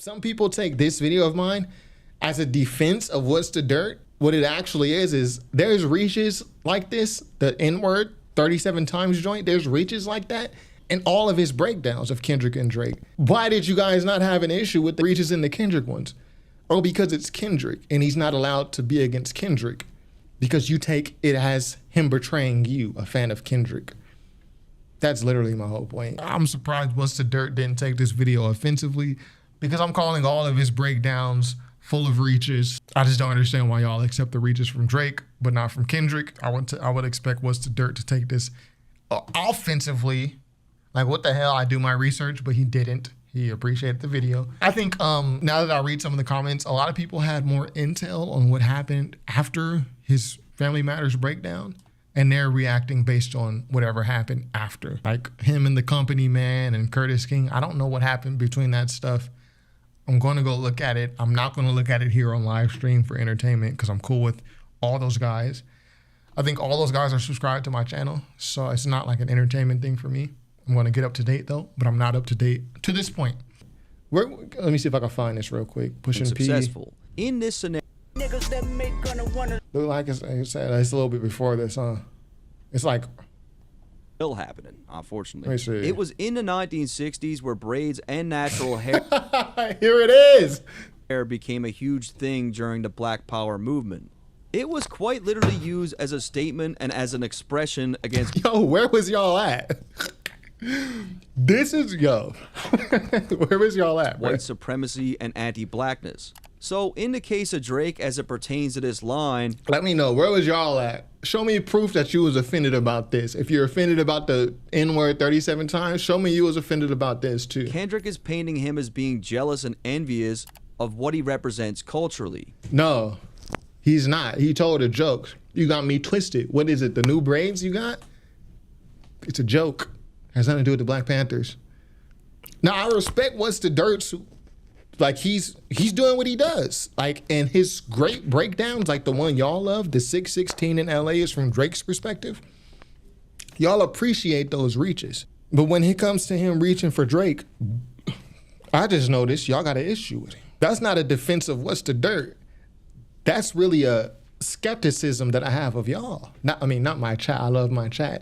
Some people take this video of mine as a defense of what's the dirt. What it actually is there's reaches like this, the N-word 37 times joint, there's reaches like that in all of his breakdowns of Kendrick and Drake. Why did you guys not have an issue with the reaches in the Kendrick ones? Oh, because it's Kendrick and he's not allowed to be against Kendrick because you take it as him betraying you, a fan of Kendrick. That's literally my whole point. I'm surprised What's the Dirt didn't take this video offensively because I'm calling all of his breakdowns full of reaches. I just don't understand why y'all accept the reaches from Drake, but not from Kendrick. I would expect What's the Dirt to take this offensively. Like, what the hell? I do my research, but he didn't. He appreciated the video. I think now that I read some of the comments, a lot of people had more intel on what happened after his Family Matters breakdown, and they're reacting based on whatever happened after. Like him and the Company Man and Curtis King. I don't know what happened between that stuff. I'm going to go look at it. I'm not going to look at it here on live stream for entertainment because I'm cool with all those guys. I think all those guys are subscribed to my channel, so it's not like an entertainment thing for me. I'm going to get up to date though, but I'm not up to date to this point. Let me see if I can find this real quick. Pushing P. Successful in this scenario. Niggas that make gonna wanna. Look like it's a little bit before this, huh? It's like still happening, unfortunately. Let me see. It was in the 1960s where braids and natural hair here it is. Hair became a huge thing during the Black Power movement. It was quite literally used as a statement and as an expression against Yo, where was y'all at? This is yo. Where was y'all at, bro? White supremacy and anti-blackness. So in the case of Drake, as it pertains to this line, let me know, where was y'all at? Show me proof that you was offended about this. If you're offended about the N-word 37 times, show me you was offended about this too. Kendrick is painting him as being jealous and envious of what he represents culturally. No, he's not. He told a joke. You got me twisted. What is it, the new braids you got? It's a joke. Has nothing to do with the Black Panthers. Now, I respect What's the Dirt. Like, he's doing what he does. Like, and his great breakdowns, like the one y'all love, the 616 in LA is from Drake's perspective. Y'all appreciate those reaches. But when it comes to him reaching for Drake, I just noticed y'all got an issue with him. That's not a defense of What's the Dirt. That's really a skepticism that I have of y'all. Not my chat. I love my chat.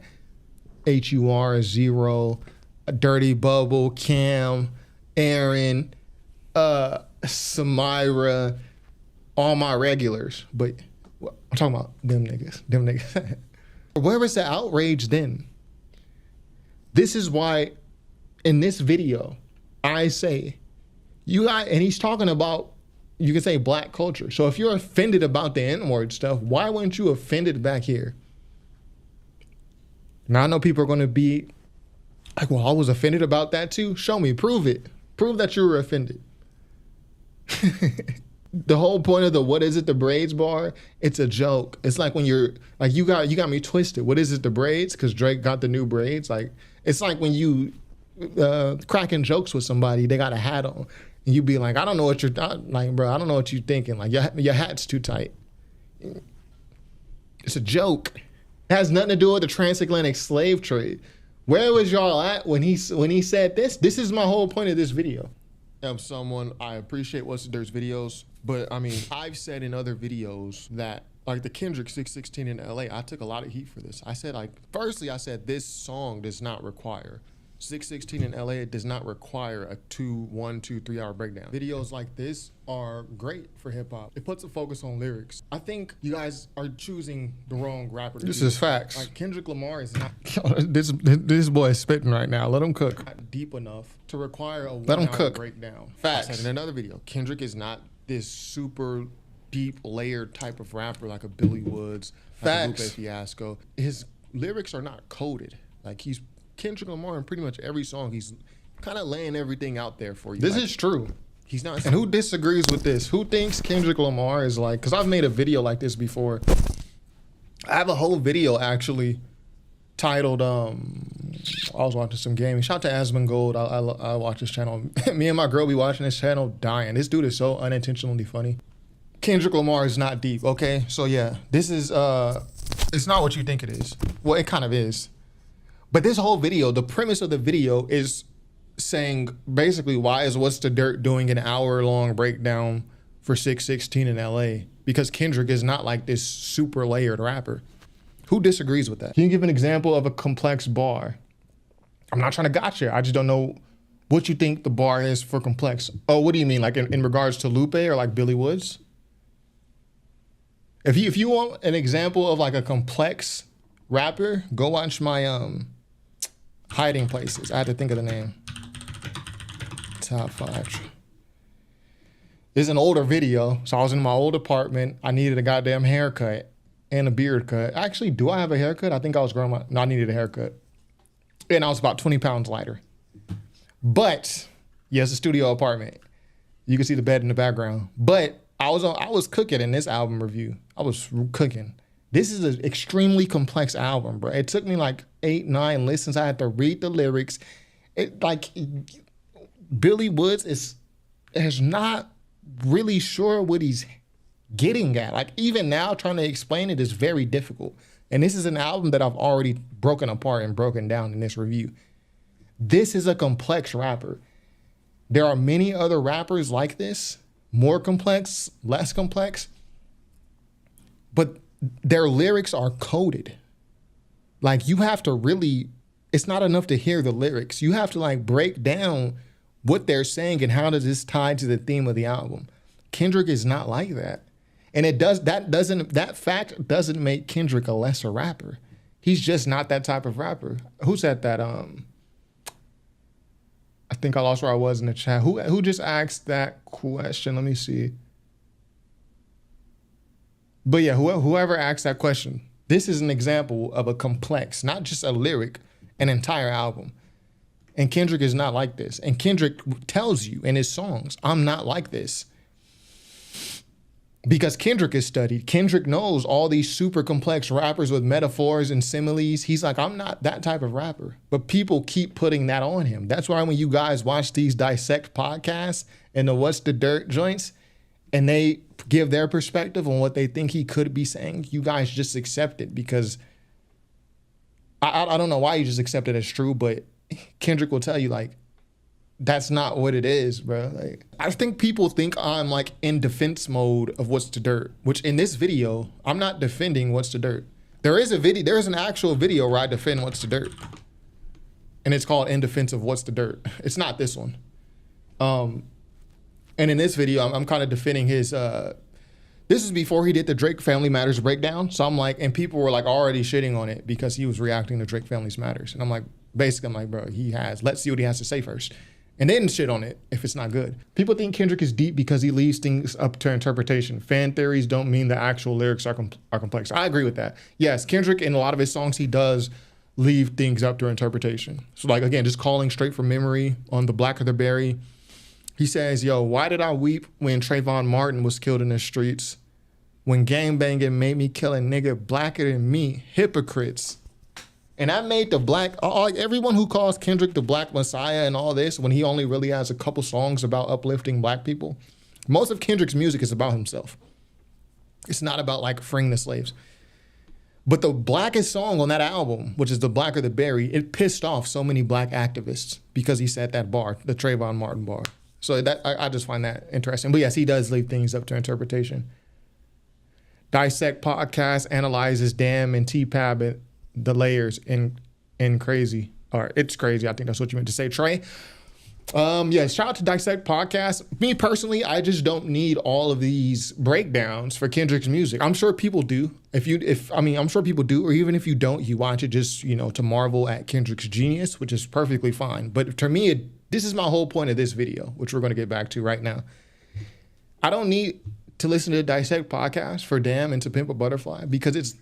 HUR, Zero, Dirty Bubble, Cam, Aaron, Samira, all my regulars. But I'm talking about them niggas. Where was the outrage then? This is why in this video, I say, and he's talking about, you can say black culture. So if you're offended about the N-word stuff, why weren't you offended back here? Now I know people are gonna be like, well, I was offended about that too. Show me, prove it. Prove that you were offended. The whole point of the what is it, the braids bar, it's a joke. It's like when you're like, you got me twisted. What is it, the braids? Because Drake got the new braids. Like, it's like when you cracking jokes with somebody, they got a hat on. And you be like, I don't know what you're like, bro, I don't know what you're thinking. Like, your hat's too tight. It's a joke. It has nothing to do with the transatlantic slave trade. Where was y'all at when he said this? This is my whole point of this video. I'm someone, I appreciate What's the Dirt's videos, but I mean, I've said in other videos that, like the Kendrick 616 in LA, I took a lot of heat for this. I said, like, firstly, I said this song does not require 616 in LA. It does not require a 1, 2, 3 hour breakdown. Videos like this are great for hip hop. It puts a focus on lyrics. I think you guys are choosing the wrong rapper. This is facts. Like, Kendrick Lamar is not. this boy is spitting right now. Let him cook. Not deep enough to require a 1 hour breakdown. Facts. I said in another video, Kendrick is not this super deep layered type of rapper like a Billy Woods, like a Lupe Fiasco. His lyrics are not coded. Like, he's Kendrick Lamar in pretty much every song, he's kind of laying everything out there for you. This is true. He's not. And who disagrees with this? Who thinks Kendrick Lamar is like, because I've made a video like this before. I have a whole video actually titled, I was watching some gaming. Shout out to Asmongold. I watch his channel. Me and my girl be watching his channel dying. This dude is so unintentionally funny. Kendrick Lamar is not deep, okay? So yeah, this is, it's not what you think it is. Well, it kind of is. But this whole video, the premise of the video is saying basically, why is What's the Dirt doing an hour-long breakdown for 616 in LA? Because Kendrick is not like this super layered rapper. Who disagrees with that? Can you give an example of a complex bar? I'm not trying to gotcha. I just don't know what you think the bar is for complex. Oh, what do you mean? Like in regards to Lupe or like Billy Woods? If you want an example of like a complex rapper, go watch my Hiding Places. I had to think of the name. Top 5. This is an older video. So I was in my old apartment. I needed a goddamn haircut and a beard cut. Actually, do I have a haircut? I think I was growing my, no, I needed a haircut. And I was about 20 pounds lighter. But, yeah, it's a studio apartment. You can see the bed in the background. But I was cooking in this album review. I was cooking. This is an extremely complex album, bro. It took me like 8, 9 listens. I had to read the lyrics. Billy Woods is not really sure what he's getting at. Like even now trying to explain it is very difficult. And this is an album that I've already broken apart and broken down in this review. This is a complex rapper. There are many other rappers like this, more complex, less complex, but their lyrics are coded. Like you have to really, it's not enough to hear the lyrics. You have to like break down what they're saying and how does this tie to the theme of the album. Kendrick is not like that. And that fact doesn't make Kendrick a lesser rapper. He's just not that type of rapper. Who said that? I think I lost where I was in the chat. Who just asked that question? Let me see. But yeah, whoever asked that question, this is an example of a complex, not just a lyric, an entire album. And Kendrick is not like this. And Kendrick tells you in his songs, I'm not like this. Because Kendrick is studied. Kendrick knows all these super complex rappers with metaphors and similes. He's like, I'm not that type of rapper. But people keep putting that on him. That's why when you guys watch these Dissect podcasts and the What's the Dirt joints, and they give their perspective on what they think he could be saying, you guys just accept it because I don't know why you just accept it as true, but Kendrick will tell you like, that's not what it is, bro. Like, I think people think I'm like in defense mode of What's the Dirt, which in this video, I'm not defending What's the Dirt. There is an actual video where I defend What's the Dirt. And it's called In Defense of What's the Dirt. It's not this one. And in this video, I'm kind of defending his, this is before he did the Drake Family Matters breakdown. So I'm like, and people were like already shitting on it because he was reacting to Drake Family Matters. And I'm like, basically, I'm like, bro, let's see what he has to say first. And then shit on it if it's not good. People think Kendrick is deep because he leaves things up to interpretation. Fan theories don't mean the actual lyrics are complex. I agree with that. Yes, Kendrick, in a lot of his songs, he does leave things up to interpretation. So like, again, just calling straight from memory on The Blacker the Berry. He says, yo, why did I weep when Trayvon Martin was killed in the streets? When gangbanging made me kill a nigga blacker than me, hypocrites. And that made everyone who calls Kendrick the Black Messiah and all this, when he only really has a couple songs about uplifting black people, most of Kendrick's music is about himself. It's not about like freeing the slaves. But the blackest song on that album, which is The Blacker the Berry, it pissed off so many black activists because he said that bar, the Trayvon Martin bar. So I just find that interesting. But yes, he does leave things up to interpretation. Dissect podcast analyzes Damn and T-Pab the layers in crazy, or it's crazy. I think that's what you meant to say, Trey. Yeah, shout out to Dissect Podcast. Me personally, I just don't need all of these breakdowns for Kendrick's music. I'm sure people do. I'm sure people do, or even if you don't, you watch it just, to marvel at Kendrick's genius, which is perfectly fine. But to me, this is my whole point of this video, which we're going to get back to right now. I don't need to listen to Dissect Podcast for Damn and To Pimp a Butterfly because it's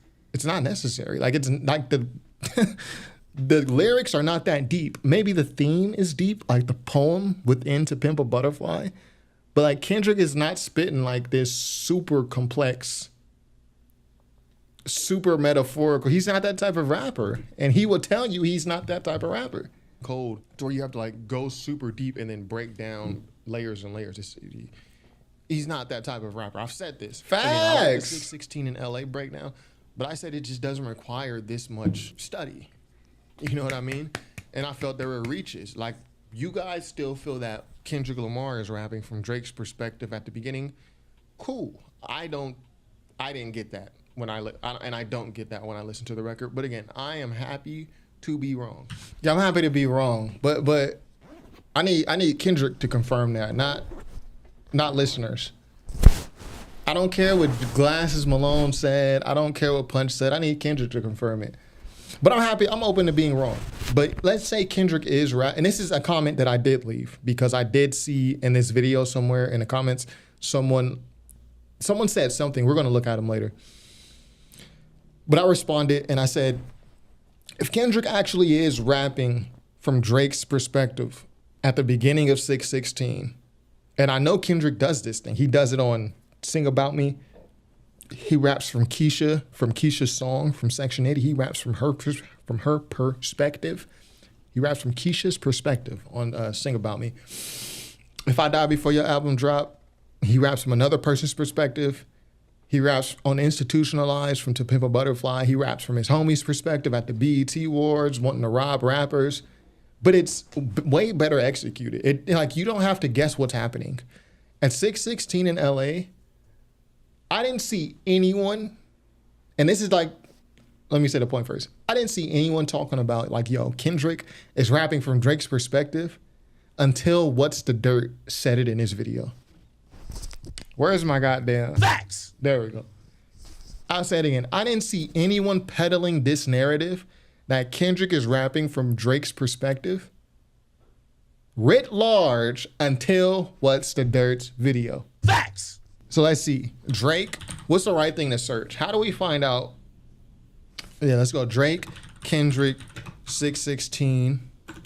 not necessary. Like, it's like the lyrics are not that deep. Maybe the theme is deep, like the poem within To Pimp a Butterfly. But like Kendrick is not spitting like this super complex, super metaphorical. He's not that type of rapper. And he will tell you he's not that type of rapper. Cold, to where you have to like go super deep and then break down layers and layers. He's not that type of rapper. I've said this. Facts. Again, I like the 616 in LA breakdown. But I said it just doesn't require this much study. You know what I mean? And I felt there were reaches. Like you guys still feel that Kendrick Lamar is rapping from Drake's perspective at the beginning, cool. I didn't get that when and I don't get that when I listen to the record. But again, I am happy to be wrong. Yeah, I'm happy to be wrong. But I need Kendrick to confirm that, not listeners. I don't care what Glasses Malone said. I don't care what Punch said. I need Kendrick to confirm it. But I'm open to being wrong. But let's say Kendrick is right. And this is a comment that I did leave because I did see in this video somewhere in the comments, someone said something. We're going to look at him later. But I responded and I said, if Kendrick actually is rapping from Drake's perspective at the beginning of 616, and I know Kendrick does this thing. He does it on Sing About Me. He raps from Keisha's song, from Section 80. He raps from her perspective. He raps from Keisha's perspective on Sing About Me. If I Die Before Your Album Drop, he raps from another person's perspective. He raps on Institutionalized from To Pimp a Butterfly. He raps from his homie's perspective at the BET Awards, wanting to rob rappers. But it's way better executed. You don't have to guess what's happening. At 616 in LA, I didn't see anyone, and this is let me say the point first. I didn't see anyone talking about Kendrick is rapping from Drake's perspective until What's the Dirt said it in his video. Where's my goddamn facts? There we go. I'll say it again. I didn't see anyone peddling this narrative that Kendrick is rapping from Drake's perspective writ large until What's the Dirt's video. Facts. So let's see. Drake, what's the right thing to search? How do we find out? Yeah, let's go. Drake, Kendrick, 616,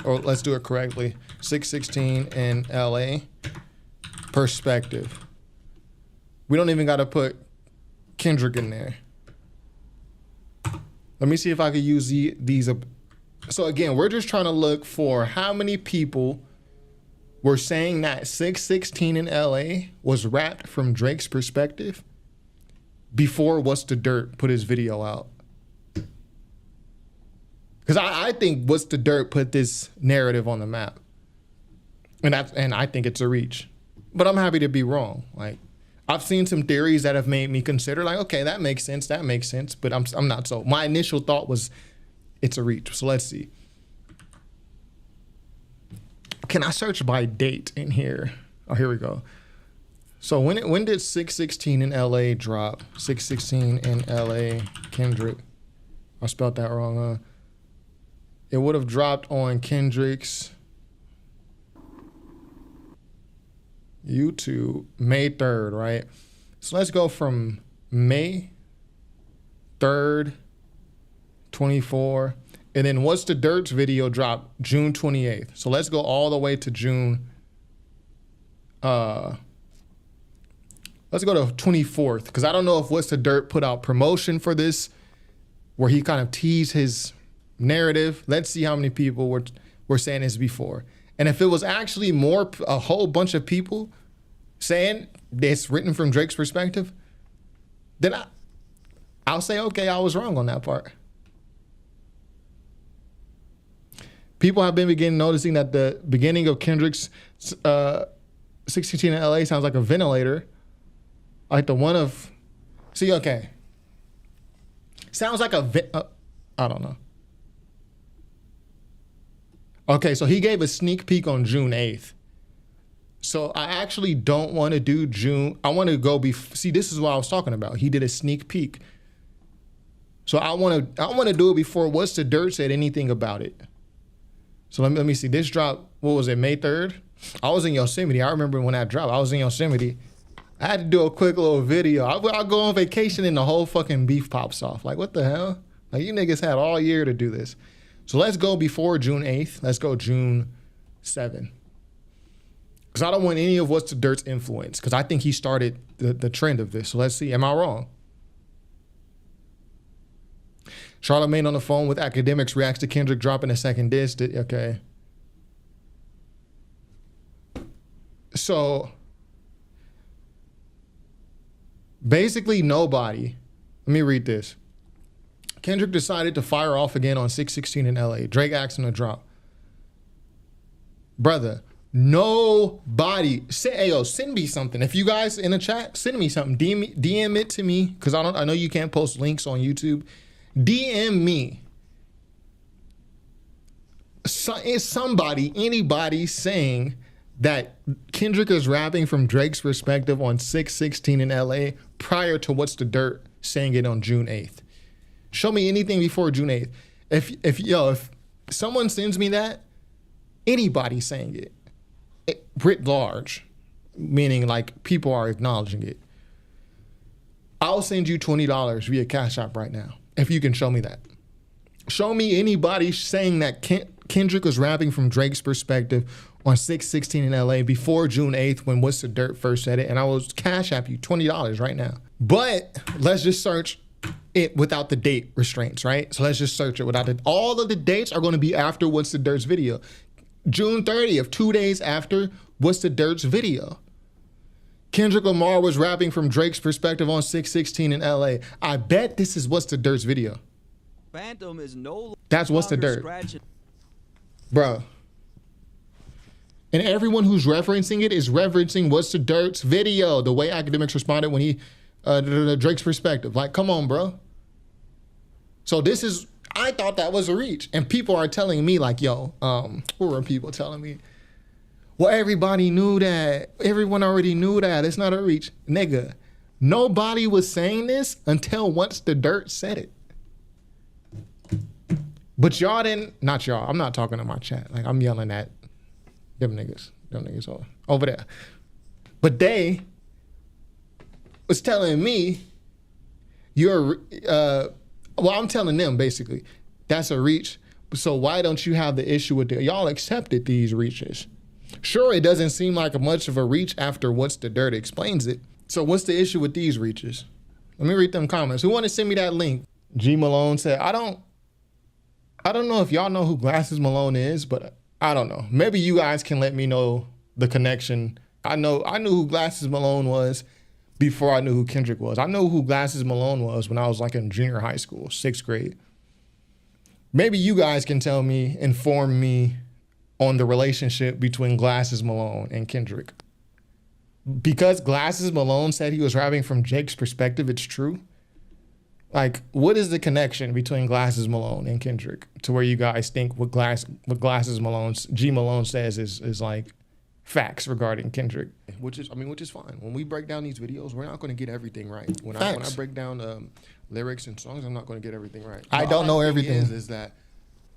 or let's do it correctly. 616 in LA, perspective. We don't even got to put Kendrick in there. Let me see if I could use these. So again, we're just trying to look for how many people were saying that 616 in LA was rapped from Drake's perspective before What's the Dirt put his video out. Because I think What's the Dirt put this narrative on the map. And I think it's a reach. But I'm happy to be wrong. I've seen some theories that have made me consider okay, that makes sense, but I'm not so. My initial thought was it's a reach. So let's see. Can I search by date in here? Oh, here we go. So when did 616 in LA drop? 616 in LA, Kendrick. I spelled that wrong, huh? It would have dropped on Kendrick's YouTube May 3rd, right? So let's go from May 3rd, 24. And then What's the Dirt's video dropped June 28th. So let's go all the way to June. Let's go to 24th. Because I don't know if What's the Dirt put out promotion for this, where he kind of teased his narrative. Let's see how many people were saying this before. And if it was actually a whole bunch of people saying it's written from Drake's perspective, then I'll say, okay, I was wrong on that part. People have been noticing that the beginning of Kendrick's 616 in LA sounds like a ventilator. Like the one of, okay. Sounds like I don't know. Okay, so he gave a sneak peek on June 8th. So I actually don't want to do June. I want to go see, this is what I was talking about. He did a sneak peek. So I want to do it before What's the Dirt said anything about it. So let me see. This dropped, what was it, May 3rd? I was in Yosemite. I remember when that dropped. I was in Yosemite. I had to do a quick little video. I'll go on vacation and the whole fucking beef pops off. What the hell? You niggas had all year to do this. So let's go before June 8th. Let's go June 7th. Because I don't want any of What's the Dirt's influence. Because I think he started the trend of this. So let's see. Am I wrong? Charlamagne on the phone with academics reacts to Kendrick dropping a second disc. Okay. So basically nobody. Let me read this. Kendrick decided to fire off again on 616 in LA. Drake asked him to drop. brother. Nobody send me something. If you guys in the chat, send me something. DM it to me, because I know you can't post links on YouTube. DM me. Is somebody, anybody saying that Kendrick is rapping from Drake's perspective on 616 in LA prior to What's the Dirt saying it on June 8th? Show me anything before June 8th. If someone sends me that, anybody saying it writ large, meaning like people are acknowledging it, I'll send you $20 via Cash App right now if you can show me that. Show me anybody saying that Kendrick was rapping from Drake's perspective on 616 in LA before June 8th when What's the Dirt first said it, and I will Cash App you $20 right now. But let's just search it without the date restraints, right? So let's just search it without it. All of the dates are going to be after What's the Dirt's video. June 30th, 2 days after What's the Dirt's video. Kendrick Lamar was rapping from Drake's perspective on 616 in LA. I bet this is What's the Dirt's video. Phantom is no. That's What's the Dirt, bro. And everyone who's referencing it is referencing What's the Dirt's video. The way academics responded when he Drake's perspective. Like, come on, bro. So this is. I thought that was a reach, and people are telling me like, yo, who are people telling me? Well, everybody knew that. Everyone already knew that. It's not a reach, nigga. Nobody was saying this until What's the Dirt said it. But y'all didn't, not y'all, I'm not talking to my chat. Like, I'm yelling at them niggas over there. But they was telling me, I'm telling them basically, that's a reach. So why don't you have the issue with y'all accepted these reaches? Sure, it doesn't seem like much of a reach after What's the Dirt explains it. So what's the issue with these reaches? Let me read them comments. Who want to send me that link? G Malone said, I don't know if y'all know who Glasses Malone is, but I don't know. Maybe you guys can let me know the connection. I knew who Glasses Malone was before I knew who Kendrick was. I know who Glasses Malone was when I was like in junior high school, 6th grade. Maybe you guys can inform me on the relationship between Glasses Malone and Kendrick. Because Glasses Malone said he was rapping from Jake's perspective, it's true. Like, what is the connection between Glasses Malone and Kendrick to where you guys think what Glasses G Malone says is like facts regarding Kendrick? Which is fine. When we break down these videos, we're not going to get everything right. When I break down lyrics and songs, I'm not going to get everything right. I don't know everything. Is that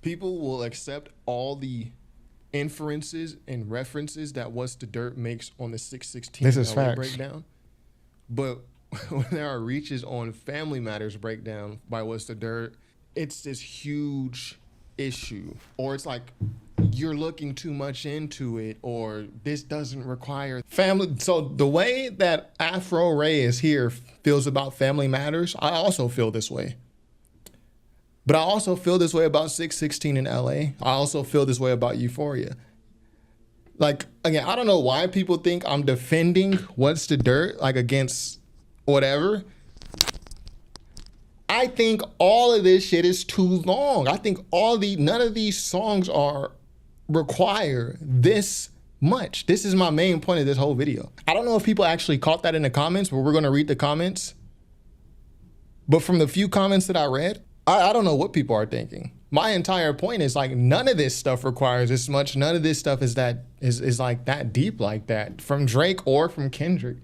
people will accept all the inferences and references that What's the Dirt makes on the 616 this is facts. Breakdown, but when there are reaches on Family Matters breakdown by What's the Dirt, it's this huge issue. Or it's like, you're looking too much into it, or this doesn't require family. So the way that Afro Ray is here feels about Family Matters, I also feel this way. But I also feel this way about 616 in LA. I also feel this way about Euphoria. Like, again, I don't know why people think I'm defending What's the Dirt, like against whatever. I think all of this shit is too long. I think none of these songs require this much. This is my main point of this whole video. I don't know if people actually caught that in the comments, but we're gonna read the comments. But from the few comments that I read, I don't know what people are thinking. My entire point is like, none of this stuff requires this much. None of this stuff is like that deep like that from Drake or from Kendrick.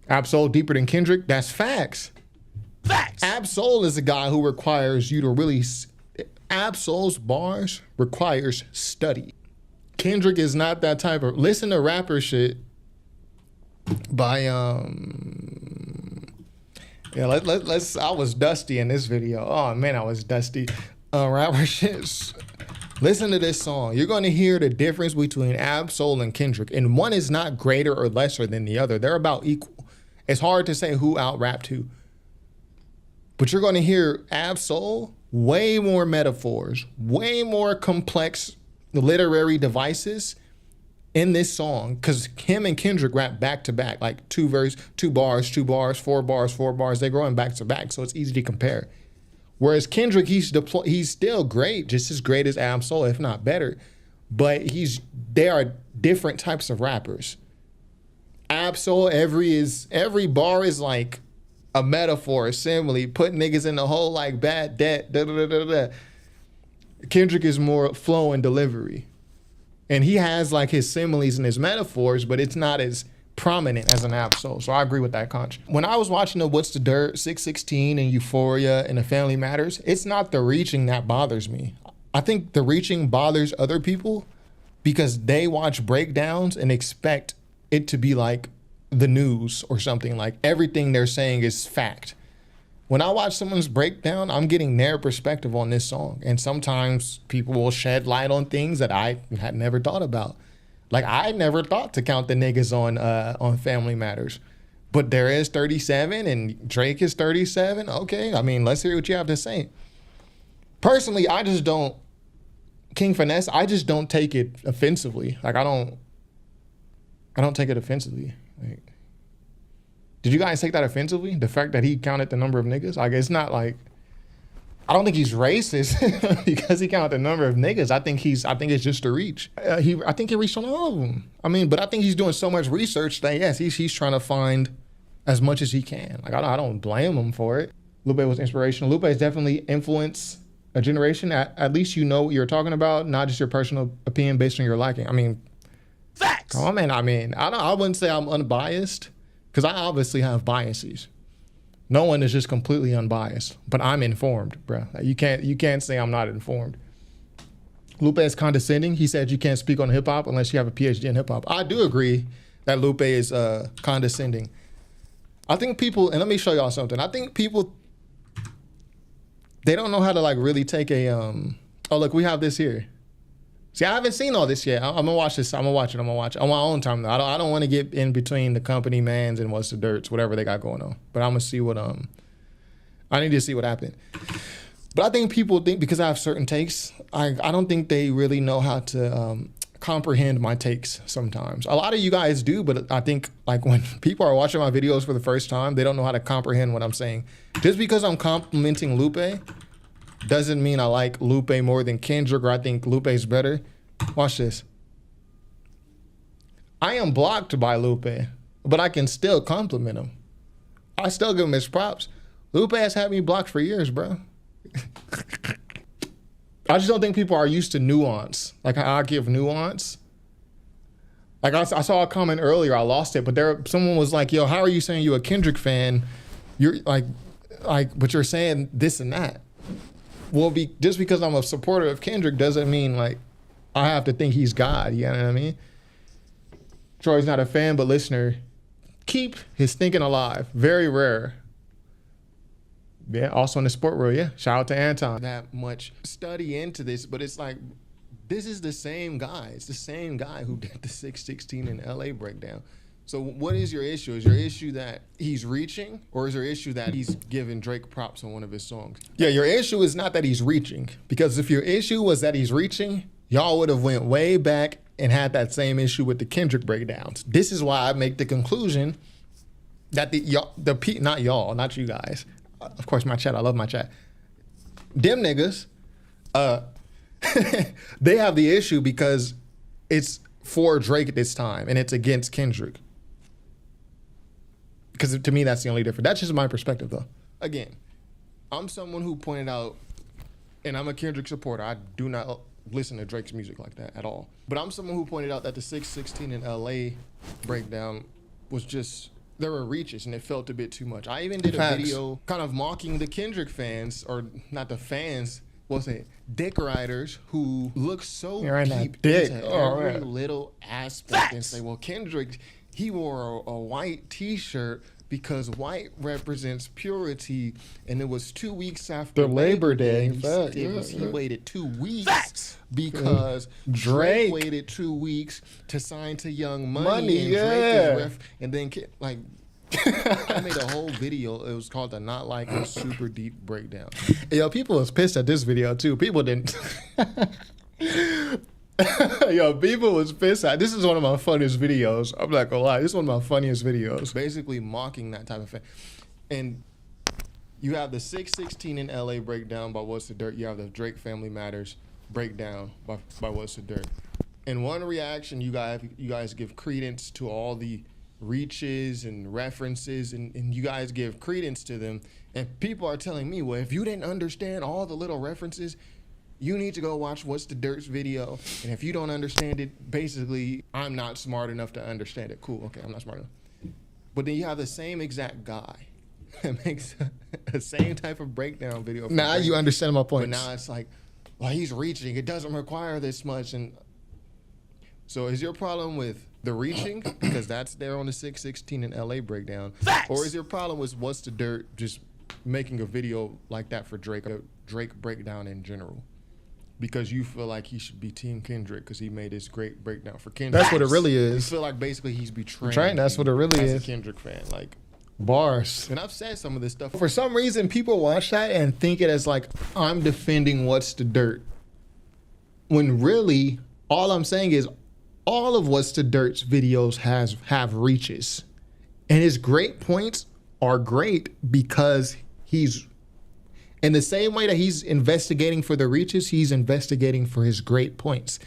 Absol deeper than Kendrick, that's facts. Facts. Absol is a guy who requires you to really, Absol's bars requires study. Kendrick is not that type of, listen to rapper shit by, let's, I was dusty in this video. Oh man, I was dusty. Rapper shit. Listen to this song. You're going to hear the difference between Absol and Kendrick. And one is not greater or lesser than the other. They're about equal. It's hard to say who out-rapped who. But you're going to hear Absol, way more metaphors, way more complex literary devices in this song, because him and Kendrick rap back to back, like two bars, 4 bars. They're going back to back, so it's easy to compare. Whereas Kendrick, he's still great, just as great as Absol, if not better. but they are different types of rappers. Absol, every bar is like a metaphor, a simile, put niggas in the hole like bad debt. Da, da, da, da, da. Kendrick is more flow and delivery. And he has like his similes and his metaphors, but it's not as prominent as an Absol. So I agree with that, Conch. When I was watching the What's the Dirt, 616 and Euphoria and The Family Matters, it's not the reaching that bothers me. I think the reaching bothers other people because they watch breakdowns and expect it to be like the news or something, like everything they're saying is fact. When I watch someone's breakdown, I'm getting their perspective on this song. And sometimes people will shed light on things that I had never thought about. Like I never thought to count the niggas on Family Matters. But there is 37 and Drake is 37. Okay, I mean, let's hear what you have to say. Personally, I just don't, King Finesse, I just don't take it offensively. Like I don't take it offensively. Like, did you guys take that offensively? The fact that he counted the number of niggas? Like, it's not like, I don't think he's racist because he counted the number of niggas. I think it's just a reach. I think he reached on all of them. I mean, but I think he's doing so much research that yes, he's trying to find as much as he can. Like, I don't blame him for it. Lupe was inspirational. Lupe has definitely influenced a generation. At least you know what you're talking about, not just your personal opinion based on your liking. I mean, Facts. come on, man. I mean, I wouldn't say I'm unbiased because I obviously have biases. No one is just completely unbiased, but I'm informed, bro. You can't say I'm not informed. Lupe is condescending. He said you can't speak on hip hop unless you have a PhD in hip hop. I do agree that Lupe is condescending. I think people, and let me show y'all something. I think people, they don't know how to like really take a, oh look, we have this here. See, I haven't seen all this yet. I'm gonna watch this. I'm gonna watch it on my own time though. I don't want to get in between the company mans and What's the Dirts, whatever they got going on. But I'm gonna see what I need to see what happened. But I think people think because I have certain takes, I don't think they really know how to comprehend my takes sometimes. A lot of you guys do, but I think like when people are watching my videos for the first time, they don't know how to comprehend what I'm saying. Just because I'm complimenting Lupe doesn't mean I like Lupe more than Kendrick or I think Lupe's better. Watch this. I am blocked by Lupe, but I can still compliment him. I still give him his props. Lupe has had me blocked for years, bro. I just don't think people are used to nuance. Like how I give nuance. Like I saw a comment earlier, I lost it, but someone was like, yo, how are you saying you're a Kendrick fan? You're like, but you're saying this and that. Well, just because I'm a supporter of Kendrick doesn't mean like I have to think he's God. You know what I mean? Troy's not a fan, but listener. Keep his thinking alive. Very rare. Yeah, also in the sport world, yeah. Shout out to Anton. That much study into this, but it's like, this is the same guy. It's the same guy who did the 616 in LA breakdown. So what is your issue? Is your issue that he's reaching, or is your issue that he's giving Drake props on one of his songs? Yeah, your issue is not that he's reaching, because if your issue was that he's reaching, y'all would have went way back and had that same issue with the Kendrick breakdowns. This is why I make the conclusion that not you guys. Of course, my chat, I love my chat. Them niggas, they have the issue because it's for Drake at this time and it's against Kendrick. Because to me, that's the only difference. That's just my perspective, though. Again, I'm someone who pointed out, and I'm a Kendrick supporter. I do not listen to Drake's music like that at all. But I'm someone who pointed out that the 616 in LA breakdown was just, there were reaches and it felt a bit too much. I even did a video kind of mocking the Kendrick fans, or not the fans, what's it? Dick riders who look so deep into every little aspect and say, well, Kendrick, he wore a white t-shirt because white represents purity, and it was 2 weeks after Labor Day. He waited 2 weeks because Drake waited 2 weeks to sign to Young Money, and Drake is and then like I made a whole video. It was called the Not Like a Super Deep Breakdown. Yo, people was pissed at this video too. People didn't. Yo, people was pissed at. This is one of my funniest videos. I'm not gonna lie. This is one of my funniest videos. Basically mocking that type of thing. And you have the 616 in LA breakdown by What's the Dirt. You have the Drake Family Matters breakdown by What's the Dirt. in one reaction, you guys give credence to all the reaches and references, and you guys give credence to them. And people are telling me, well, if you didn't understand all the little references, you need to go watch What's the Dirt's video. And if you don't understand it, basically, I'm not smart enough to understand it. Cool, okay, I'm not smart enough. But then you have the same exact guy that makes the same type of breakdown video. Now you understand my point. But now it's like, well, he's reaching. It doesn't require this much. And so is your problem with the reaching? Because that's there on the 616 and LA breakdown. Facts! Or is your problem with What's the Dirt just making a video like that for Drake, a Drake breakdown in general? Because you feel like he should be Team Kendrick because he made this great breakdown for Kendrick. That's what it really is. You feel like basically he's betraying. That's what it really as is. a Kendrick fan, like Bars. and I've said some of this stuff. For some reason, people watch that and think it as like, I'm defending What's the Dirt. When really, all I'm saying is all of What's the Dirt's videos have reaches. And his great points are great because he's, in the same way that he's investigating for the reaches, he's investigating for his great points.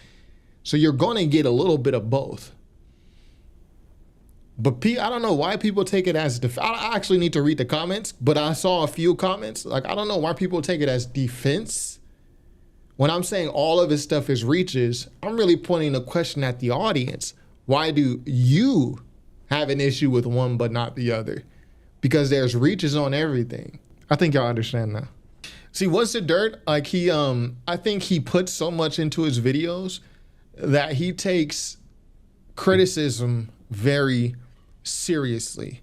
So you're going to get a little bit of both. But I don't know why people take it as I actually need to read the comments, but I saw a few comments. Like, I don't know why people take it as defense. When I'm saying all of his stuff is reaches, I'm really pointing the question at the audience. Why do you have an issue with one but not the other? Because there's reaches on everything. I think y'all understand now. See, What's the Dirt? Like I think he puts so much into his videos that he takes criticism very seriously.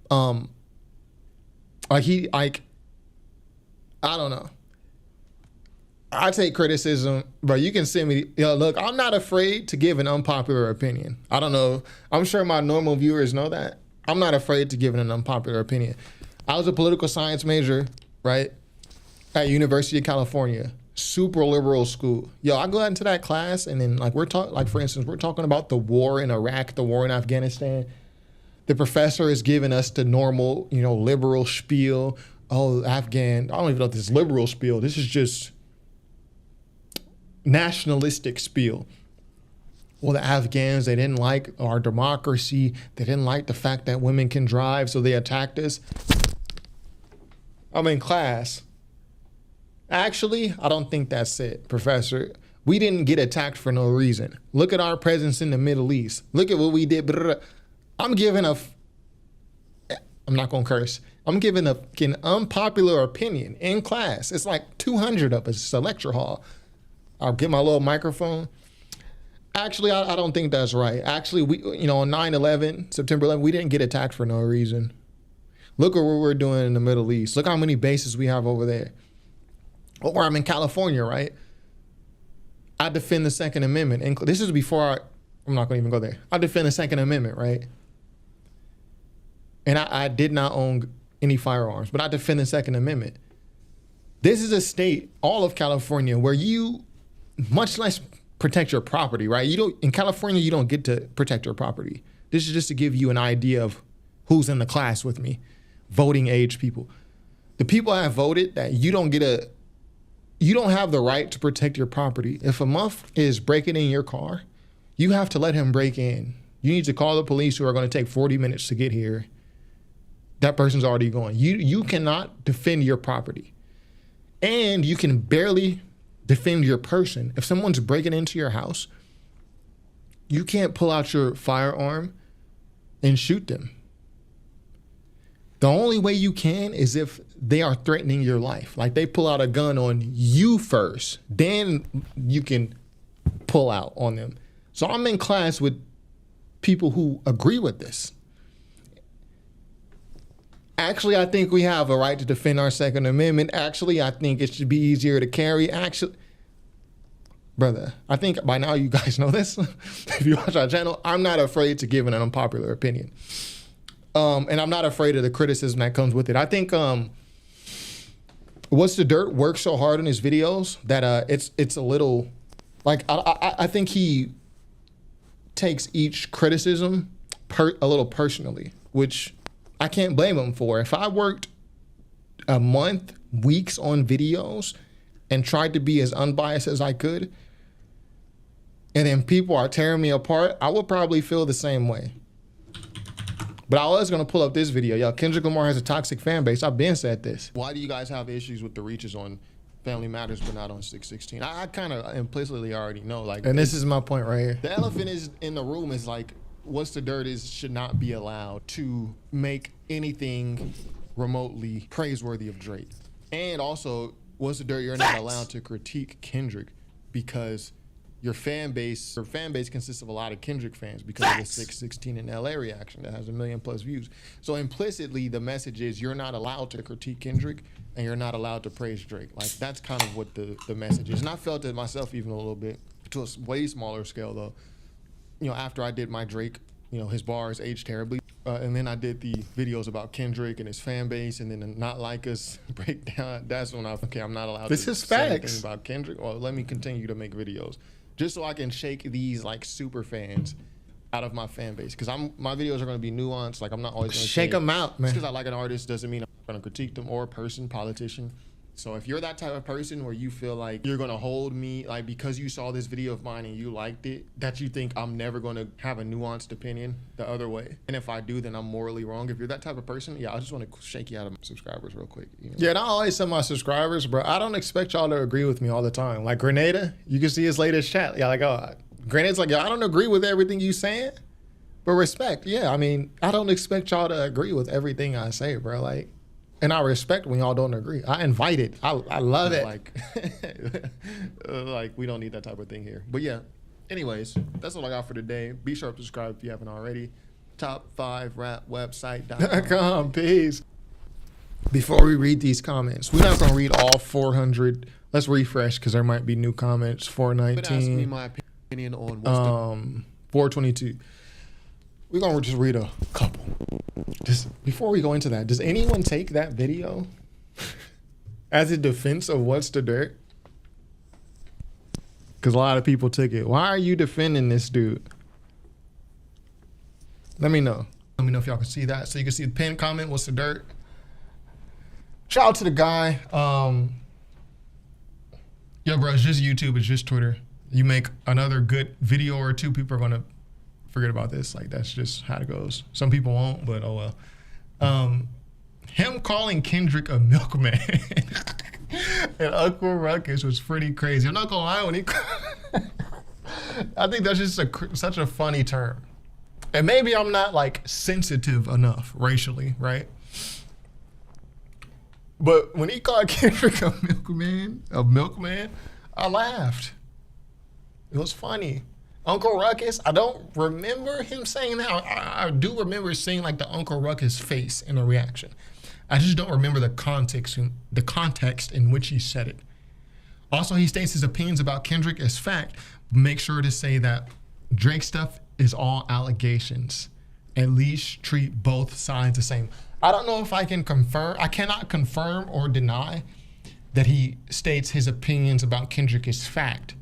I don't know. I take criticism, bro. You can send me, look, I'm not afraid to give an unpopular opinion. I don't know. I'm sure my normal viewers know that. I'm not afraid to give an unpopular opinion. I was a political science major, right? At University of California, super liberal school. Yo, I go out into that class and then like we're talking, like for instance, we're talking about the war in Iraq, the war in Afghanistan. The professor is giving us the normal, liberal spiel. Oh, Afghan, I don't even know if this is liberal spiel. This is just nationalistic spiel. Well, the Afghans, they didn't like our democracy. They didn't like the fact that women can drive, so they attacked us. I'm in class. Actually, I don't think that's it, Professor. We didn't get attacked for no reason. Look at our presence in the Middle East. Look at what we did. I'm not going to curse. I'm giving an unpopular opinion in class. It's like 200 of us. It's a lecture hall. I'll get my little microphone. Actually, I don't think that's right. Actually, we, on 9/11, September 11, we didn't get attacked for no reason. Look at what we're doing in the Middle East. Look how many bases we have over there. Or I'm in California, right? I defend the Second Amendment. And this is before I'm not going to even go there. I defend the Second Amendment, right? And I did not own any firearms, but I defend the Second Amendment. This is a state, all of California, where you much less protect your property, right? In California, you don't get to protect your property. This is just to give you an idea of who's in the class with me, voting age people. The people have voted that you don't have the right to protect your property. If a muff is breaking in your car, you have to let him break in. You need to call the police who are going to take 40 minutes to get here. That person's already going. You cannot defend your property. And you can barely defend your person. If someone's breaking into your house, you can't pull out your firearm and shoot them. The only way you can is if they are threatening your life. Like they pull out a gun on you first, then you can pull out on them. So I'm in class with people who agree with this. Actually, I think we have a right to defend our Second Amendment. Actually, I think it should be easier to carry. Actually, brother, I think by now you guys know this. If you watch our channel, I'm not afraid to give an unpopular opinion. And I'm not afraid of the criticism that comes with it. I think What's the Dirt works so hard in his videos that it's a little, like, I think he takes each criticism a little personally, which I can't blame him for. If I worked a month, weeks on videos and tried to be as unbiased as I could, and then people are tearing me apart, I would probably feel the same way. But I was gonna pull up this video. Yo, Kendrick Lamar has a toxic fan base. I've been said this. Why do you guys have issues with the reaches on Family Matters but not on 616? I kind of implicitly already know. Like, and this is my point right here. The elephant is in the room is like, What's the Dirt is should not be allowed to make anything remotely praiseworthy of Drake. And also, What's the Dirt, you're not allowed to critique Kendrick because your fan base consists of a lot of Kendrick fans because of the 616 in LA reaction that has 1 million+ views. So implicitly, the message is you're not allowed to critique Kendrick and you're not allowed to praise Drake. Like, that's kind of what the message is. And I felt it myself even a little bit, to a way smaller scale though. You know, after I did my Drake, you know, his bars aged terribly. And then I did the videos about Kendrick and his fan base, and then the Not Like Us breakdown. That's when I'm not allowed to say anything about Kendrick. Well, let me continue to make videos. Just so I can shake these like super fans out of my fan base, because my videos are going to be nuanced. Like, I'm not always going to shake them out, man. Just because I like an artist doesn't mean I'm going to critique them, or a person, politician. So if you're that type of person where you feel like you're going to hold me, like because you saw this video of mine and you liked it, that you think I'm never going to have a nuanced opinion the other way, and if I do, then I'm morally wrong. If you're that type of person, yeah, I just want to shake you out of my subscribers real quick. You know? Yeah, and I always tell my subscribers, bro, I don't expect y'all to agree with me all the time. Like Grenada, you can see his latest chat. Yeah, like, oh, Grenada's like, yo, I don't agree with everything you saying, but respect. Yeah, I mean, I don't expect y'all to agree with everything I say, bro. Like, and I respect when y'all don't agree. I invite it. I love it. Like, like, we don't need that type of thing here. But yeah, anyways, that's all I got for today. Be sure to subscribe if you haven't already. Top5rapwebsite.com. Peace. Before we read these comments, we're not going to read all 400. Let's refresh because there might be new comments. 419. Ask me my opinion on 422. We're going to just read a couple. Just before we go into that, does anyone take that video as a defense of What's the Dirt? Because a lot of people took it. Why are you defending this dude? Let me know. Let me know if y'all can see that. So you can see the pinned comment, What's the Dirt? Shout out to the guy. Yo, bro, it's just YouTube. It's just Twitter. You make another good video or two, people are going to forget about this. Like, that's just how it goes. Some people won't, but oh well. Him calling Kendrick a milkman and Uncle Ruckus was pretty crazy. I'm not gonna lie, when he I think that's just such a funny term. And maybe I'm not like sensitive enough racially, right? But when he called Kendrick a milkman, I laughed. It was funny. Uncle Ruckus, I don't remember him saying that. I do remember seeing like the Uncle Ruckus face in the reaction. I just don't remember the context in which he said it. Also, he states his opinions about Kendrick as fact. Make sure to say that Drake stuff is all allegations. At least treat both sides the same. I don't know if I can confirm. I cannot confirm or deny that he states his opinions about Kendrick as fact.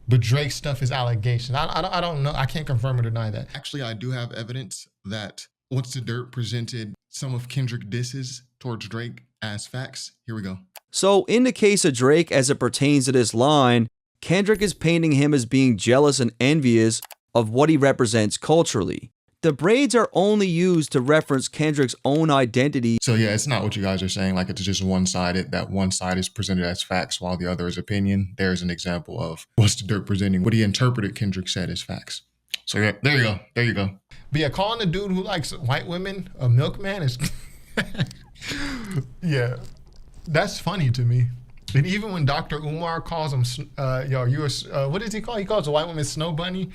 But Drake stuff is allegations. I don't know. I can't confirm or deny that. Actually, I do have evidence that What's the Dirt presented some of Kendrick disses towards Drake as facts. Here we go. So in the case of Drake, as it pertains to this line, Kendrick is painting him as being jealous and envious of what he represents culturally. The braids are only used to reference Kendrick's own identity. So yeah, it's not what you guys are saying. Like, it's just one-sided, that one side is presented as facts while the other is opinion. There's an example of What's the Dirt presenting what he interpreted Kendrick said as facts. So yeah, there you go. There you go. But yeah, calling a dude who likes white women a milkman is, yeah, that's funny to me. And even when Dr. Umar calls him, what does he call? He calls a white woman snow bunny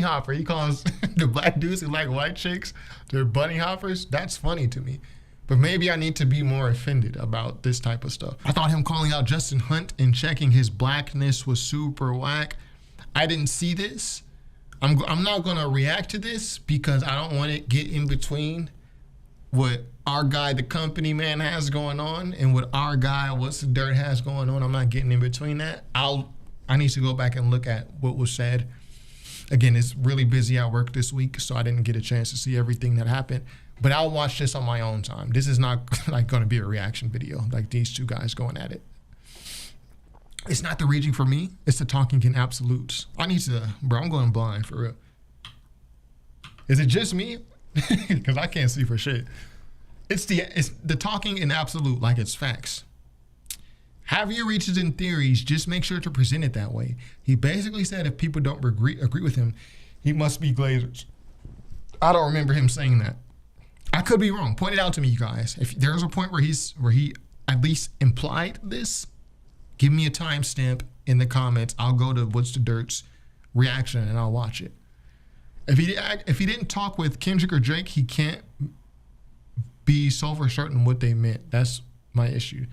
hopper. He calls the black dudes who like white chicks, they're bunny hoppers. That's funny to me. But maybe I need to be more offended about this type of stuff. I thought him calling out Justin Hunt and checking his blackness was super whack. I didn't see this. I'm not gonna react to this because I don't want to get in between what our guy, the company man, has going on and what our guy, What's the Dirt, has going on. I'm not getting in between that. I need to go back and look at what was said. Again, it's really busy at work this week, so I didn't get a chance to see everything that happened. But I'll watch this on my own time. This is not like going to be a reaction video like these two guys going at it. It's not the reaching for me. It's the talking in absolutes. I'm going blind for real. Is it just me? Because I can't see for shit. It's the talking in absolute, like it's facts. Have your reaches and theories, just make sure to present it that way. He basically said if people don't agree with him, he must be Glazers. I don't remember him saying that. I could be wrong. Point it out to me, you guys. If there's a point where he at least implied this, give me a timestamp in the comments. I'll go to What's the Dirt's reaction and I'll watch it. If he didn't talk with Kendrick or Drake, he can't be so for certain what they meant. That's my issue.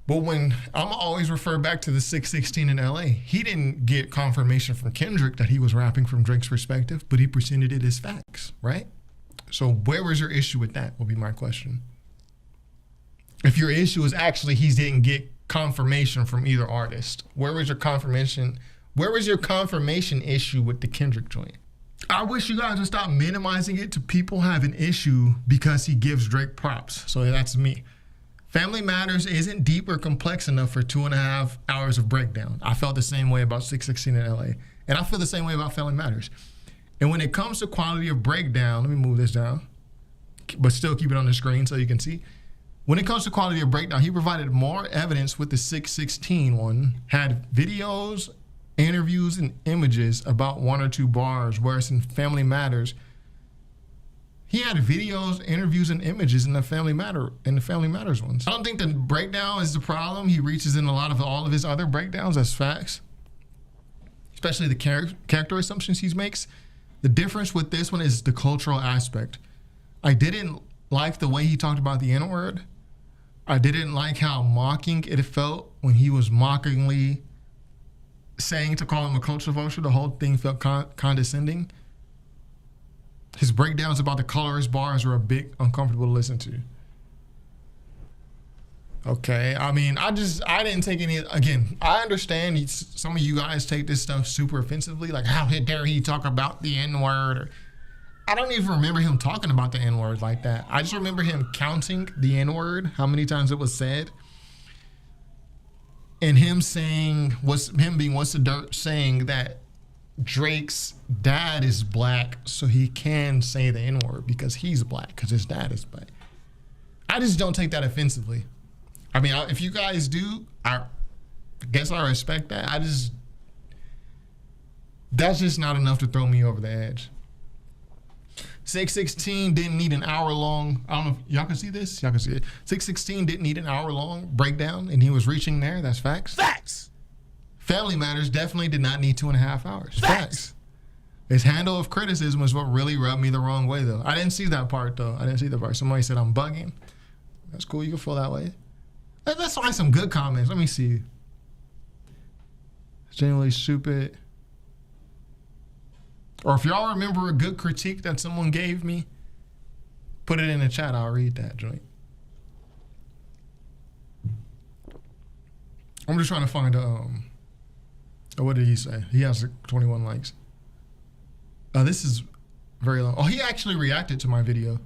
But when I'm always refer back to the 616 in LA, he didn't get confirmation from Kendrick that he was rapping from Drake's perspective, but he presented it as facts, right? So where was your issue with that will be my question. If your issue is actually he didn't get confirmation from either artist, where was your confirmation issue with the Kendrick joint? I wish you guys would stop minimizing it to people have an issue because he gives Drake props. So that's me. Family Matters isn't deep or complex enough for 2.5 hours of breakdown. I felt the same way about 616 in LA. And I feel the same way about Family Matters. And when it comes to quality of breakdown, let me move this down, but still keep it on the screen so you can see. When it comes to quality of breakdown, he provided more evidence with the 616 one, had videos, interviews, and images about 1 or 2 bars, whereas in Family Matters, he had videos, interviews, and images in the Family Matters ones. I don't think the breakdown is the problem. He reaches in all of his other breakdowns as facts, especially the character assumptions he makes. The difference with this one is the cultural aspect. I didn't like the way he talked about the N-word. I didn't like how mocking it felt when he was mockingly saying to call him a culture vulture. The whole thing felt condescending. His breakdowns about the colorist bars were a bit uncomfortable to listen to. Okay, I mean, I didn't take any, again, I understand some of you guys take this stuff super offensively, like how dare he talk about the N-word? I don't even remember him talking about the N-word like that. I just remember him counting the N-word, how many times it was said, and him saying, What's the Dirt saying that Drake's dad is black, so he can say the N-word because he's black, because his dad is black. I just don't take that offensively. I mean, if you guys do, I guess I respect that. That's just not enough to throw me over the edge. 616 didn't need an hour long. I don't know if y'all can see this. Y'all can see it. 616 didn't need an hour long breakdown, and he was reaching there. That's facts. Facts. Family Matters definitely did not need 2.5 hours. Facts. His handle of criticism is what really rubbed me the wrong way, though. I didn't see that part, though. I didn't see the part. Somebody said I'm bugging. That's cool. You can feel that way. Let's find some good comments. Let me see. It's genuinely stupid. Or if y'all remember a good critique that someone gave me, put it in the chat. I'll read that joint. I'm just trying to find what did he say? He has 21 likes. This is very long. Oh, he actually reacted to my video.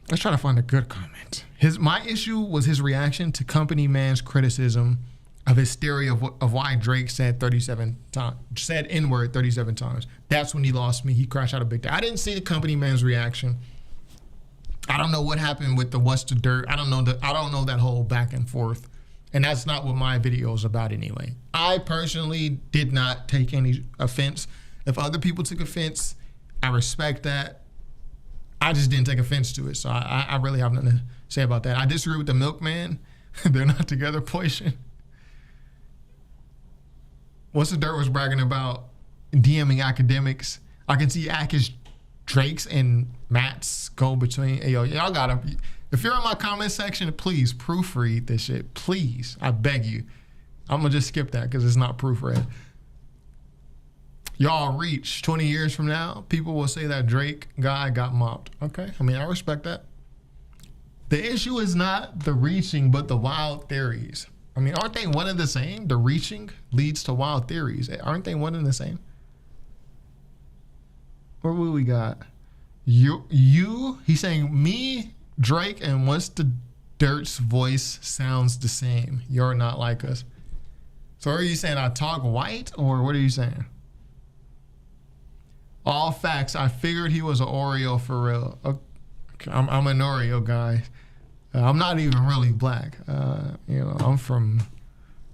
Let's try to find a good comment. My issue was his reaction to Company Man's criticism of his theory of why Drake said N-word 37 times. That's when he lost me. He crashed out a big time. I didn't see the Company Man's reaction. I don't know what happened with the What's the Dirt. I don't know that whole back and forth. And that's not what my video is about anyway. I personally did not take any offense. If other people took offense, I respect that. I just didn't take offense to it. So I really have nothing to say about that. I disagree with the Milkman. They're not together portion. What's the Dirt was bragging about DMing academics. I can see Drake's and Matt's go between. Hey, yo, y'all gotta. If you're in my comment section, please proofread this shit. Please, I beg you. I'm gonna just skip that because it's not proofread. Y'all reach 20 years from now, people will say that Drake guy got mopped. Okay, I mean, I respect that. The issue is not the reaching, but the wild theories. I mean, aren't they one and the same? The reaching leads to wild theories. Aren't they one and the same? What will we got? You, he's saying me, Drake, and What's the Dirt's voice sounds the same. You're not like us. So are you saying I talk white, or what are you saying? All facts. I figured he was an Oreo for real. Okay, I'm an Oreo guy. I'm not even really black. I'm from.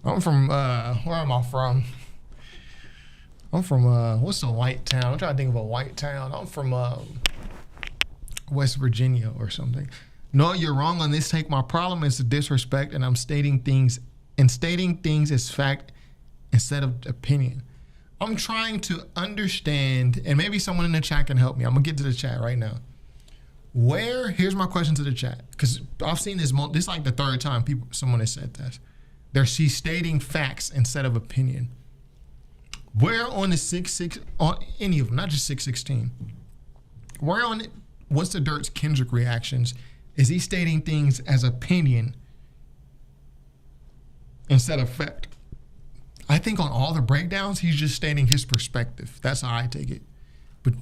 Where am I from? I'm from what's a white town? I'm trying to think of a white town. I'm from West Virginia or something. No, you're wrong on this take. My problem is the disrespect, and I'm stating things as fact instead of opinion. I'm trying to understand, and maybe someone in the chat can help me. I'm gonna get to the chat right now. Here's my question to the chat, because I've seen this. This is like the third time someone has said that. She's stating facts instead of opinion. Where on the on any of them, not just 616. Where on it? What's the Dirt's Kendrick reactions? Is he stating things as opinion instead of fact? I think on all the breakdowns, he's just stating his perspective. That's how I take it. But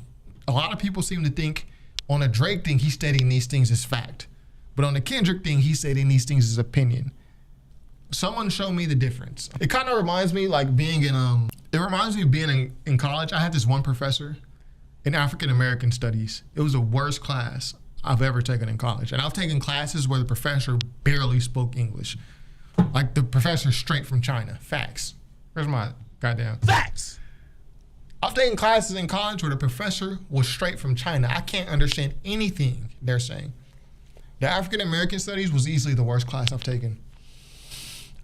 a lot of people seem to think on a Drake thing, he's stating these things as fact. But on the Kendrick thing, he's stating these things as opinion. Someone show me the difference. It kind of reminds me like being in college. I had this one professor in African American studies. It was the worst class I've ever taken in college. And I've taken classes where the professor barely spoke English. Like the professor straight from China. Facts. Where's my goddamn facts? I've taken classes in college where the professor was straight from China. I can't understand anything they're saying. The African American studies was easily the worst class I've taken.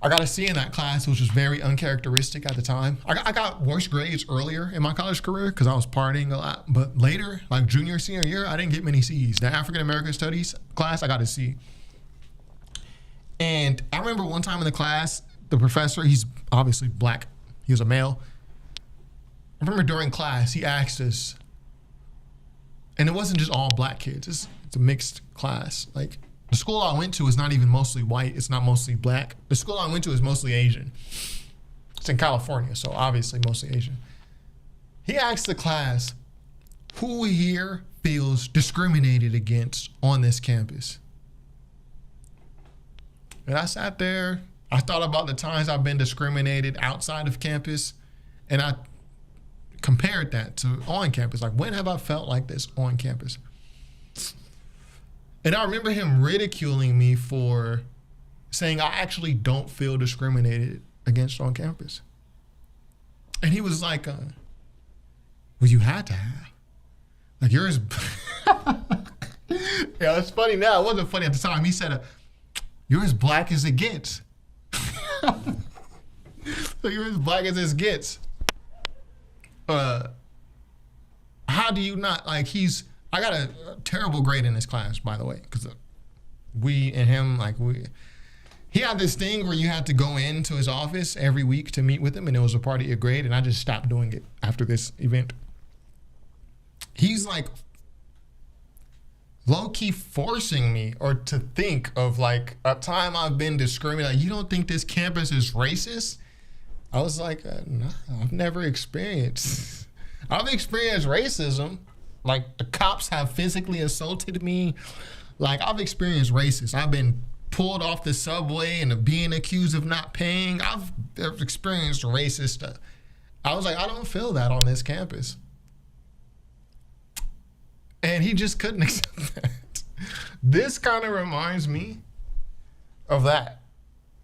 I got a C in that class, which was very uncharacteristic at the time. I got worse grades earlier in my college career because I was partying a lot. But later, like junior, senior year, I didn't get many C's. The African American studies class, I got a C. And I remember one time in the class, the professor, he's obviously black. He was a male. I remember during class, he asked us, and it wasn't just all black kids. It's a mixed class. Like, the school I went to is not even mostly white. It's not mostly black. The school I went to is mostly Asian. It's in California, so obviously mostly Asian. He asked the class, who here feels discriminated against on this campus? And I sat there. I thought about the times I've been discriminated outside of campus, and I compared that to on campus. Like, when have I felt like this on campus? And I remember him ridiculing me for saying I actually don't feel discriminated against on campus. And he was like, well, you had to have. Like, you're as... Yeah, it's funny now. It wasn't funny at the time. He said, you're as black as it gets. So you're as black as it gets. How do you not, like, I got a terrible grade in this class, by the way, because we and him, he had this thing where you had to go into his office every week to meet with him, and it was a part of your grade, and I just stopped doing it after this event. He's like low-key forcing me or to think of like a time I've been discriminated. Like, you don't think this campus is racist? I was like, no, I've never experienced. I've experienced racism. Like, the cops have physically assaulted me. Like, I've experienced racism. I've been pulled off the subway and being accused of not paying. I've experienced racist stuff. I was like, I don't feel that on this campus. And he just couldn't accept that. This kind of reminds me of that,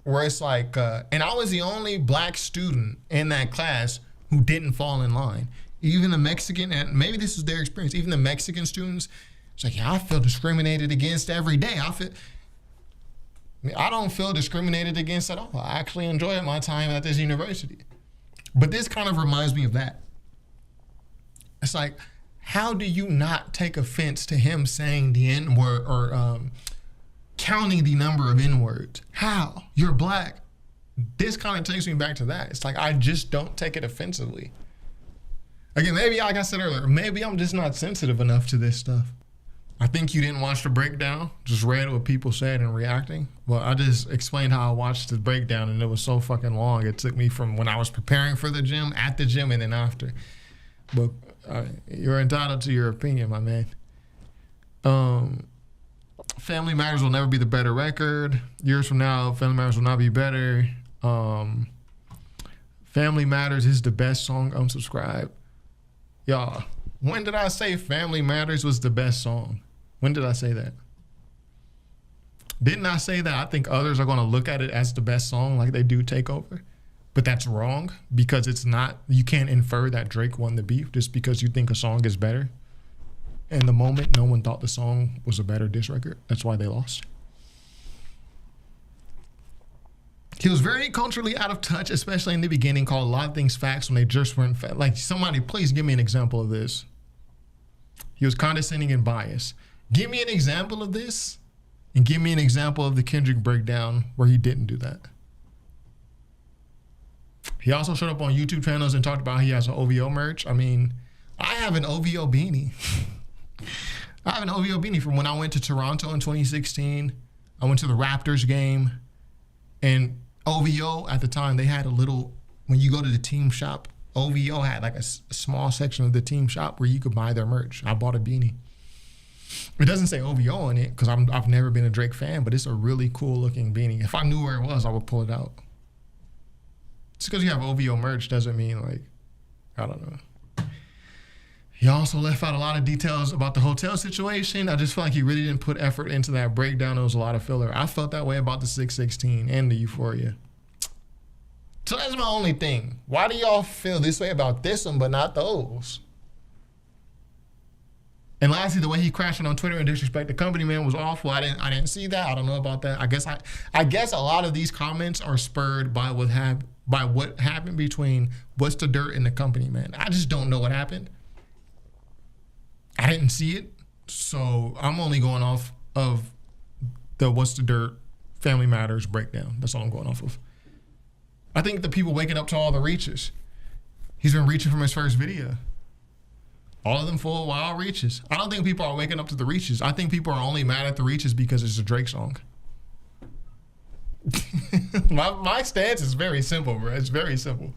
where it's like, and I was the only black student in that class who didn't fall in line. Even the Mexican, and maybe this is their experience, even the Mexican students, it's like, yeah, I feel discriminated against every day. I don't feel discriminated against at all. I actually enjoy my time at this university. But this kind of reminds me of that. It's like, how do you not take offense to him saying the N-word or counting the number of N-words? How? You're black. This kind of takes me back to that. It's like, I just don't take it offensively. Again, maybe, like I said earlier, maybe I'm just not sensitive enough to this stuff. I think you didn't watch the breakdown, just read what people said and reacting. Well, I just explained how I watched the breakdown, and it was so fucking long. It took me from when I was preparing for the gym, at the gym, and then after. But you're entitled to your opinion, my man. Family Matters will never be the better record. Years from now, Family Matters will not be better. Family Matters is the best song. Unsubscribe. Y'all, when did I say Family Matters was the best song? When did I say that? Didn't I say that I think others are going to look at it as the best song like they do Takeover? But that's wrong because it's not. You can't infer that Drake won the beef just because you think a song is better. In the moment, no one thought the song was a better diss record. That's why they lost. He was very culturally out of touch, especially in the beginning, called a lot of things facts when they just weren't facts. Like, somebody, please give me an example of this. He was condescending and biased. Give me an example of this, and give me an example of the Kendrick breakdown where he didn't do that. He also showed up on YouTube channels and talked about he has an OVO merch. I mean, I have an OVO beanie. I have an OVO beanie from when I went to Toronto in 2016. I went to the Raptors game, and OVO at the time, they had a little, when you go to the team shop, OVO had like a small section of the team shop where you could buy their merch. I bought a beanie. It doesn't say OVO on it because I've never been a Drake fan, but it's a really cool looking beanie. If I knew where it was, I would pull it out. Just because you have OVO merch doesn't mean, like, I don't know. He also left out a lot of details about the hotel situation. I just feel like he really didn't put effort into that breakdown. It was a lot of filler. I felt that way about the 616 and the Euphoria. So that's my only thing. Why do y'all feel this way about this one but not those? And lastly, the way he crashed on Twitter and disrespect the company, man, was awful. I didn't see that. I don't know about that. I guess a lot of these comments are spurred by what happened between What's the Dirt and the company, man. I just don't know what happened. I didn't see it, so I'm only going off of the What's the Dirt Family Matters breakdown. That's all I'm going off of. I think the people waking up to all the reaches. He's been reaching from his first video. All of them full of wild reaches. I don't think people are waking up to the reaches. I think people are only mad at the reaches because it's a Drake song. my stance is very simple, bro. It's very simple.